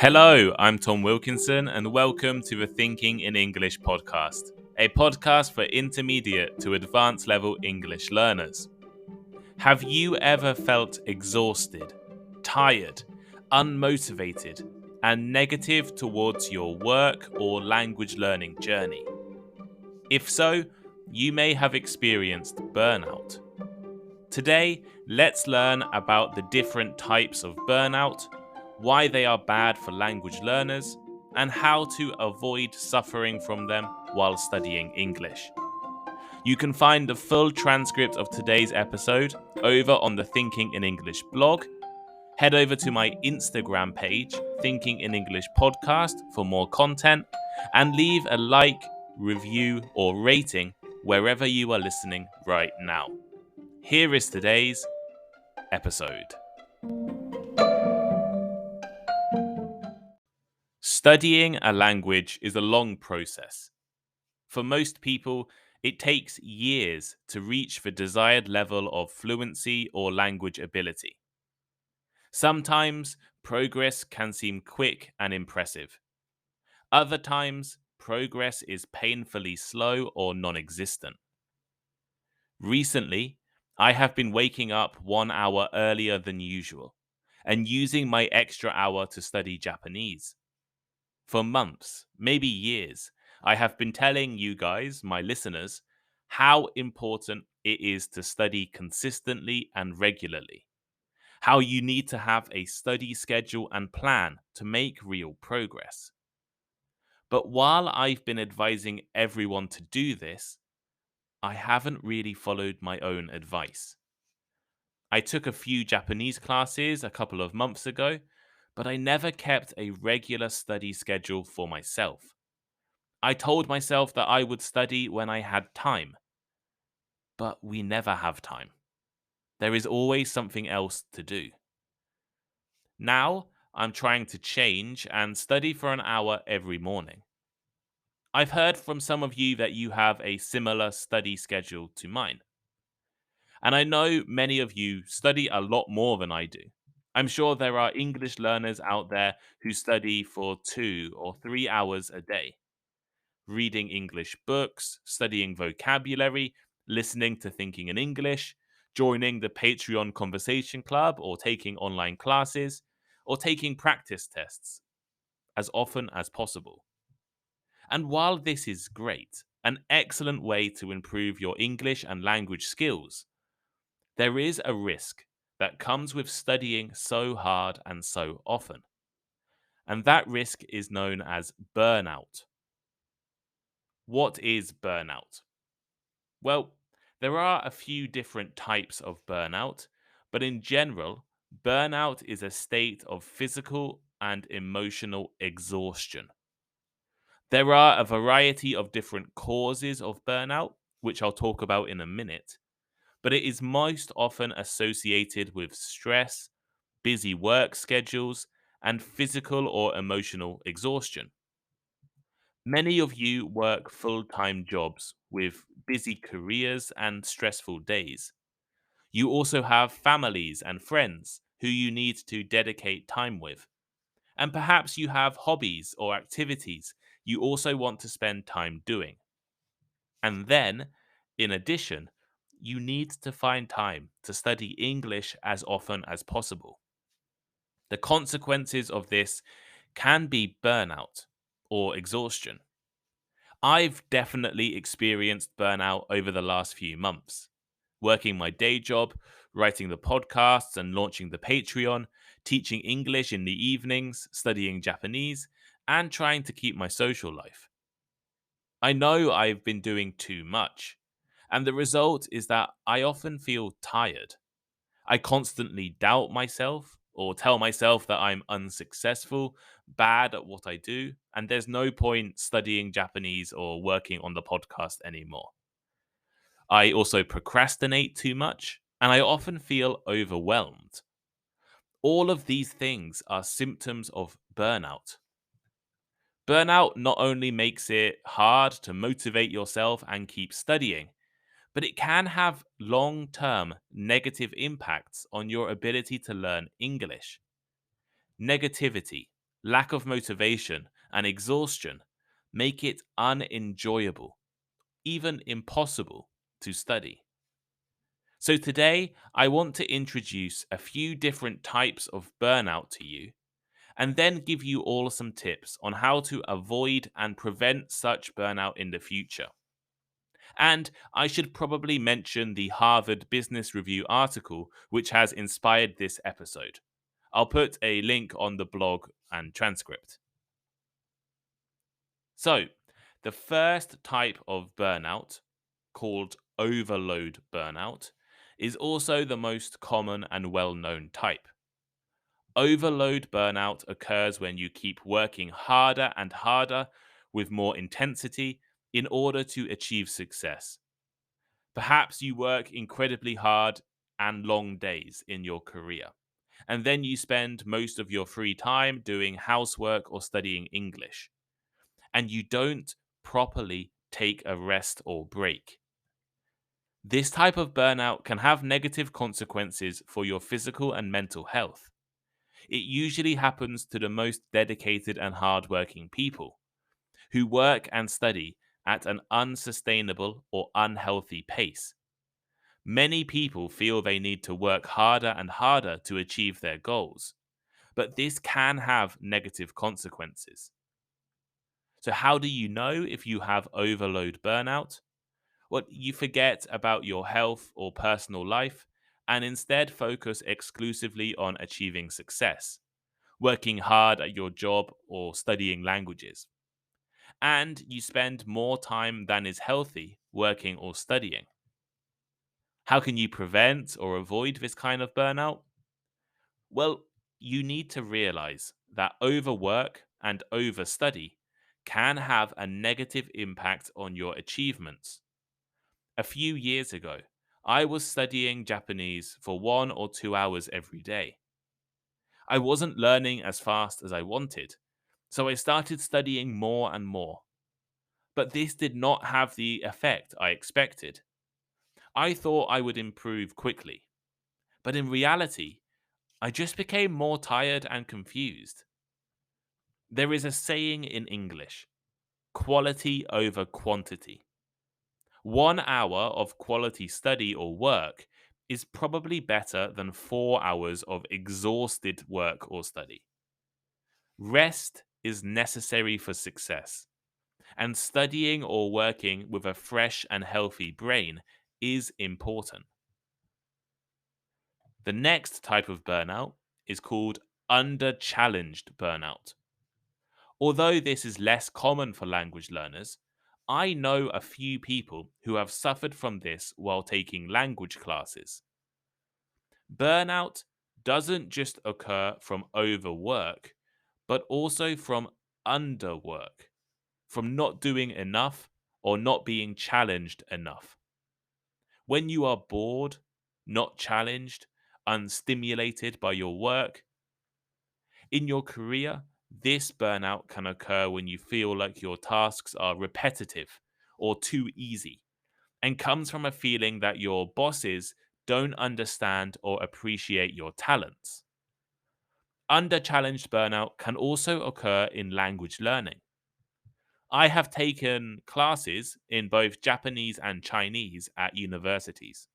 Hello, I'm Tom Wilkinson, and welcome to the Thinking in English podcast, a podcast for intermediate to advanced level English learners. Have you ever felt exhausted, tired, unmotivated, and negative towards your work or language learning journey? If so, you may have experienced burnout. Today, let's learn about the different types of burnout, why they are bad for language learners, and how to avoid suffering from them while studying English. You can find the full transcript of today's episode over on the Thinking in English blog. Head over to my Instagram page, Thinking in English Podcast, for more content, and leave a like, review, or rating wherever you are listening right now. Here is today's episode. Studying a language is a long process. For most people, it takes years to reach the desired level of fluency or language ability. Sometimes progress can seem quick and impressive. Other times, progress is painfully slow or non-existent. Recently, I have been waking up 1 hour earlier than usual and using my extra hour to study Japanese. For months, maybe years, I have been telling you guys, my listeners, how important it is to study consistently and regularly. How you need to have a study schedule and plan to make real progress. But while I've been advising everyone to do this, I haven't really followed my own advice. I took a few Japanese classes a couple of months ago, but I never kept a regular study schedule for myself. I told myself that I would study when I had time, but we never have time. There is always something else to do. Now, I'm trying to change and study for an hour every morning. I've heard from some of you that you have a similar study schedule to mine. And I know many of you study a lot more than I do. I'm sure there are English learners out there who study for 2 or 3 hours a day, reading English books, studying vocabulary, listening to Thinking in English, joining the Patreon Conversation Club, or taking online classes, or taking practice tests as often as possible. And while this is great, an excellent way to improve your English and language skills, there is a risk that comes with studying so hard and so often. And that risk is known as burnout. What is burnout? Well, there are a few different types of burnout, but in general, burnout is a state of physical and emotional exhaustion. There are a variety of different causes of burnout, which I'll talk about in a minute, but it is most often associated with stress, busy work schedules, and physical or emotional exhaustion. Many of you work full time jobs with busy careers and stressful days. You also have families and friends who you need to dedicate time with. And perhaps you have hobbies or activities you also want to spend time doing. And then, in addition, you need to find time to study English as often as possible. The consequences of this can be burnout or exhaustion. I've definitely experienced burnout over the last few months. Working my day job, writing the podcasts and launching the Patreon, teaching English in the evenings, studying Japanese, and trying to keep my social life. I know I've been doing too much, and the result is that I often feel tired. I constantly doubt myself or tell myself that I'm unsuccessful, bad at what I do, and there's no point studying Japanese or working on the podcast anymore. I also procrastinate too much, and I often feel overwhelmed. All of these things are symptoms of burnout. Burnout not only makes it hard to motivate yourself and keep studying, but it can have long term negative impacts on your ability to learn English. Negativity, lack of motivation, and exhaustion make it unenjoyable, even impossible to study. So, today I want to introduce a few different types of burnout to you and then give you all some tips on how to avoid and prevent such burnout in the future. And I should probably mention the Harvard Business Review article which has inspired this episode. I'll put a link on the blog and transcript. So, the first type of burnout, called overload burnout, is also the most common and well known type. Overload burnout occurs when you keep working harder and harder with more intensity in order to achieve success. Perhaps you work incredibly hard and long days in your career, and then you spend most of your free time doing housework or studying English, and you don't properly take a rest or break. This type of burnout can have negative consequences for your physical and mental health. It usually happens to the most dedicated and hardworking people who work and study at an unsustainable or unhealthy pace. Many people feel they need to work harder and harder to achieve their goals, but this can have negative consequences. So, how do you know if you have overload burnout? Well, you forget about your health or personal life and instead focus exclusively on achieving success, working hard at your job or studying languages. And you spend more time than is healthy working or studying. How can you prevent or avoid this kind of burnout? Well, you need to realize that overwork and overstudy can have a negative impact on your achievements. A few years ago, I was studying Japanese for 1 or 2 hours every day. I wasn't learning as fast as I wanted, so I started studying more and more. But this did not have the effect I expected. I thought I would improve quickly, but in reality, I just became more tired and confused. There is a saying in English: quality over quantity. 1 hour of quality study or work is probably better than 4 hours of exhausted work or study. Rest is necessary for success, and studying or working with a fresh and healthy brain is important. The next type of burnout is called under challenged burnout. Although this is less common for language learners, I know a few people who have suffered from this while taking language classes. Burnout doesn't just occur from overwork, but also from underwork, from not doing enough or not being challenged enough. When you are bored, not challenged, unstimulated by your work, in your career, this burnout can occur when you feel like your tasks are repetitive or too easy, and comes from a feeling that your bosses don't understand or appreciate your talents. Under challenged burnout can also occur in language learning. I have taken classes in both Japanese and Chinese at universities.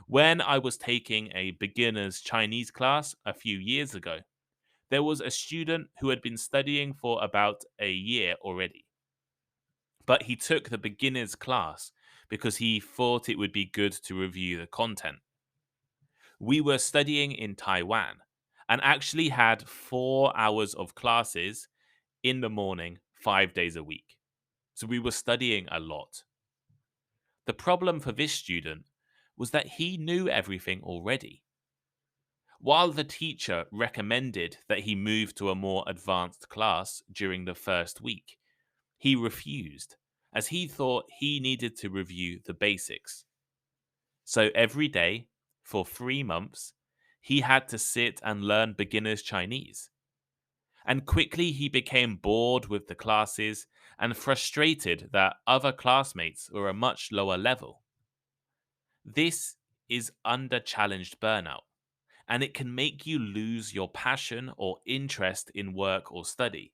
When I was taking a beginner's Chinese class a few years ago, there was a student who had been studying for about a year already, but he took the beginner's class because he thought it would be good to review the content. We were studying in Taiwan and actually had 4 hours of classes in the morning, 5 days a week. So we were studying a lot. The problem for this student was that he knew everything already. While the teacher recommended that he move to a more advanced class during the first week, he refused, as he thought he needed to review the basics. So every day, for 3 months, he had to sit and learn beginner's Chinese. And quickly he became bored with the classes and frustrated that other classmates were a much lower level. This is under challenged burnout, and it can make you lose your passion or interest in work or study.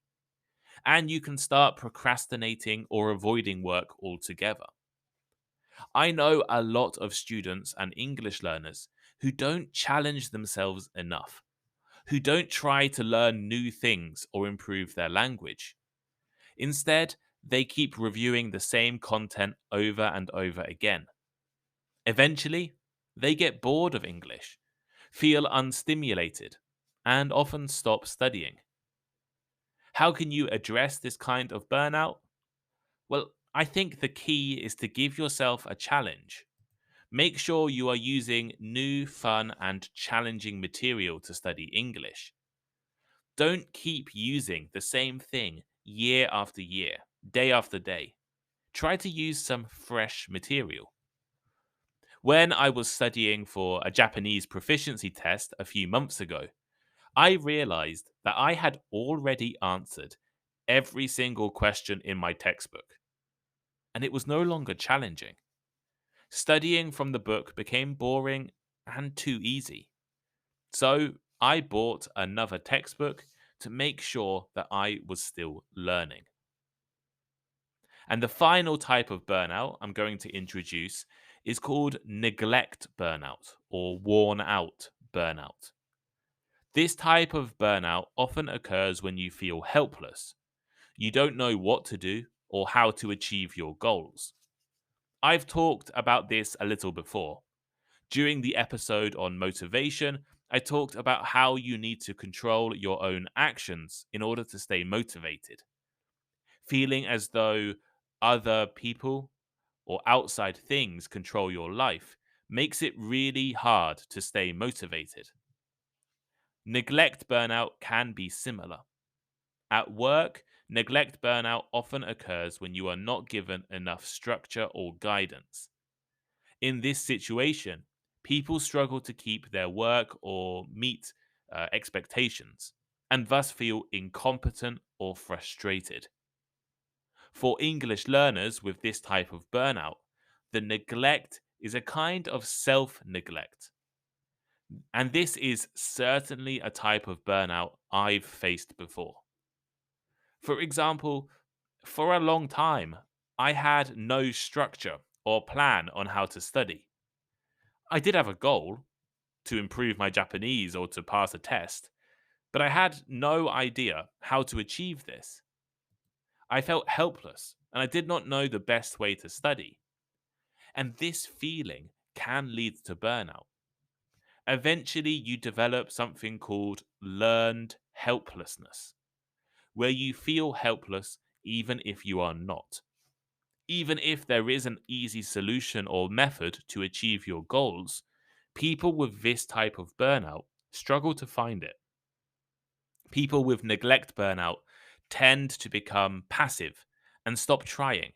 And you can start procrastinating or avoiding work altogether. I know a lot of students and English learners who don't challenge themselves enough, who don't try to learn new things or improve their language. Instead, they keep reviewing the same content over and over again. Eventually, they get bored of English, feel unstimulated, and often stop studying. How can you address this kind of burnout? Well, I think the key is to give yourself a challenge. Make sure you are using new, fun, and challenging material to study English. Don't keep using the same thing year after year, day after day. Try to use some fresh material. When I was studying for a Japanese proficiency test a few months ago, I realized that I had already answered every single question in my textbook, and it was no longer challenging. Studying from the book became boring and too easy. So I bought another textbook to make sure that I was still learning. And the final type of burnout I'm going to introduce is called neglect burnout or worn out burnout. This type of burnout often occurs when you feel helpless. You don't know what to do or how to achieve your goals. I've talked about this a little before. During the episode on motivation, I talked about how you need to control your own actions in order to stay motivated. Feeling as though other people or outside things control your life makes it really hard to stay motivated. Neglect burnout can be similar. At work, neglect burnout often occurs when you are not given enough structure or guidance. In this situation, people struggle to keep their work or meet expectations and thus feel incompetent or frustrated. For English learners with this type of burnout, the neglect is a kind of self neglect. And this is certainly a type of burnout I've faced before. For example, for a long time, I had no structure or plan on how to study. I did have a goal to improve my Japanese or to pass a test, but I had no idea how to achieve this. I felt helpless and I did not know the best way to study. And this feeling can lead to burnout. Eventually, you develop something called learned helplessness, where you feel helpless even if you are not. Even if there is an easy solution or method to achieve your goals, people with this type of burnout struggle to find it. People with neglect burnout tend to become passive and stop trying.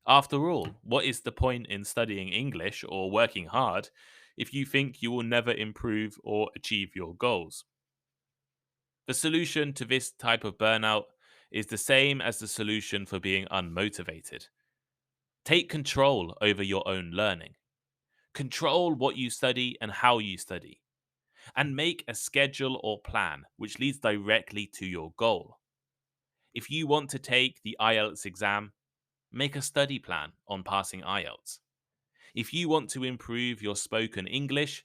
After all, what is the point in studying English or working hard if you think you will never improve or achieve your goals? The solution to this type of burnout is the same as the solution for being unmotivated. Take control over your own learning. Control what you study and how you study. And make a schedule or plan which leads directly to your goal. If you want to take the IELTS exam, make a study plan on passing IELTS. If you want to improve your spoken English,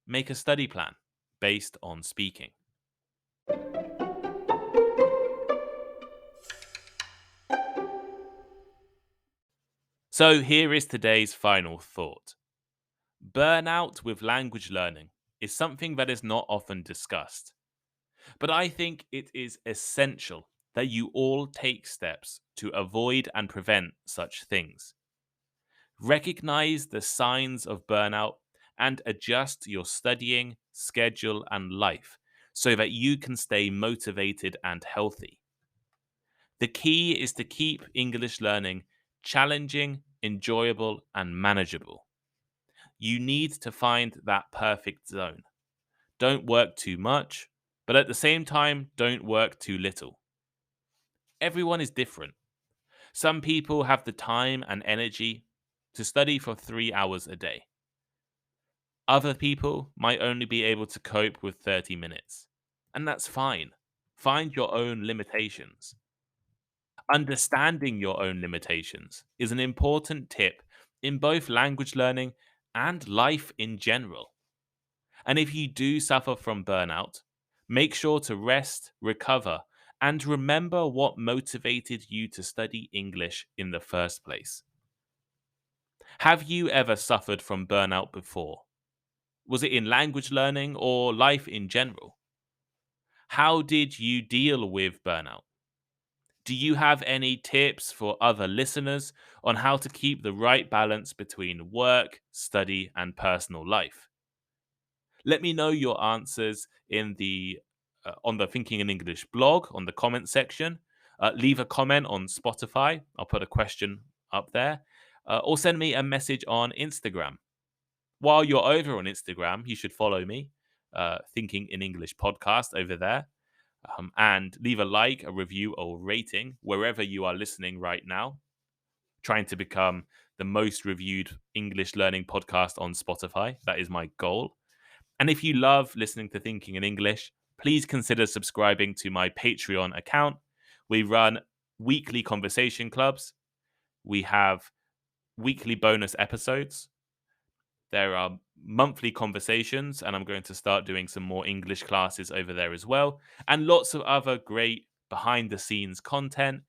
make a study plan based on speaking. So here is today's final thought. Burnout with language learning is something that is not often discussed, but I think it is essential that you all take steps to avoid and prevent such things. Recognize the signs of burnout and adjust your studying, schedule, and life so that you can stay motivated and healthy. The key is to keep English learning challenging, enjoyable, and manageable. You need to find that perfect zone. Don't work too much, but at the same time, don't work too little. Everyone is different. Some people have the time and energy to study for 3 hours a day. Other people might only be able to cope with 30 minutes. And that's fine. Find your own limitations. Understanding your own limitations is an important tip in both language learning and life in general. And if you do suffer from burnout, make sure to rest, recover, and remember what motivated you to study English in the first place. Have you ever suffered from burnout before? Was it in language learning or life in general? How did you deal with burnout? Do you have any tips for other listeners on how to keep the right balance between work, study, and personal life? Let me know your answers in the on the Thinking in English blog on the comment section. Leave a comment on Spotify. I'll put a question up there, or send me a message on Instagram. While you're over on Instagram, you should follow me, Thinking in English podcast over there, and leave a like, a review, or rating wherever you are listening right now. Trying to become the most reviewed English learning podcast on Spotify. That is my goal. And if you love listening to Thinking in English, please consider subscribing to my Patreon account. We run weekly conversation clubs. We have weekly bonus episodes. There are monthly conversations, and I'm going to start doing some more English classes over there as well, and lots of other great behind the scenes content.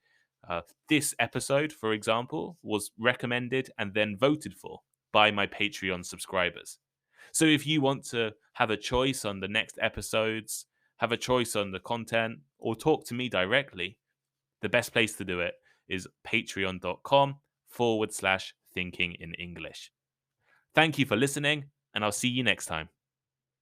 This episode, for example, was recommended and then voted for by my Patreon subscribers. So if you want to have a choice on the next episodes, have a choice on the content, or talk to me directly, the best place to do it is patreon.com/thinking in English. Thank you for listening, and I'll see you next time.